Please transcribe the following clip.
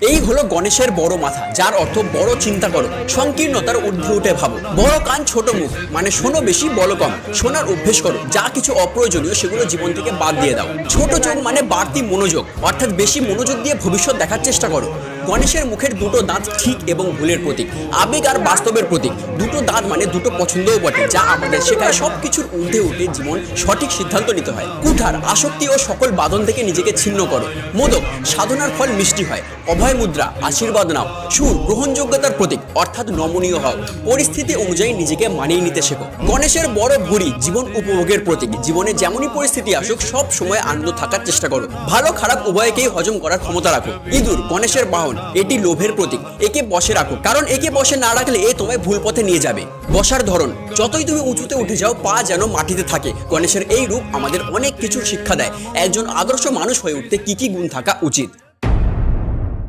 এই হলো গণেশের বড় মাথা, যার অর্থ বড় চিন্তা করো, সংকীর্ণতার ঊর্ধ্বে উঠে ভাবো। বড় কান ছোট মুখ মানে শোনো বেশি বলো কম, শোনার অভ্যেস করো, যা কিছু অপ্রয়োজনীয় সেগুলো জীবন থেকে বাদ দিয়ে দাও। ছোট চোখ মানে বাড়তি মনোযোগ, অর্থাৎ বেশি মনোযোগ দিয়ে ভবিষ্যৎ দেখার চেষ্টা করো। গণেশের মুখের দুটো দাঁত ঠিক এবং ভুলের প্রতীক, আবেগ আর বাস্তবের প্রতীক। দুটো দাঁত মানে দুটো পছন্দও বটে, যা আমাদের শেখায় সবকিছুর ঊর্ধ্বে উঠে জীবন সঠিক সিদ্ধান্ত নিতে হয়। কুঠার আসক্তি ও সকল বাঁধন থেকে নিজেকে ছিন্ন করো। মোদক সাধনার ফল মিষ্টি হয়। অভয় মুদ্রা আশীর্বাদ নাও। সুর গ্রহণযোগ্যতার প্রতীক, অর্থাৎ নমনীয় হও। পরিস্থিতি অনুযায়ী নিজেকে মানিয়ে নিতে শেখো। গণেশের বড় ভুঁড়ি জীবন উপভোগের প্রতীক, জীবনে যেমনই পরিস্থিতি আসুক সব সময় আনন্দ থাকার চেষ্টা করো। ভালো খারাপ উভয়কেই হজম করার ক্ষমতা রাখো। ইঁদুর গণেশের বাহন, এটি লোভের প্রতীক, একে বসে রাখো, কারণ একে বসে না রাখলে এ তোমায় ভুল পথে নিয়ে যাবে। বসার ধরন, যতই তুমি উঁচুতে উঠে যাও পা যেন মাটিতে থাকে। গণেশের এই রূপ আমাদের অনেক কিছুর শিক্ষা দেয়, একজন আদর্শ মানুষ হয়ে উঠতে কি কি গুণ থাকা উচিত।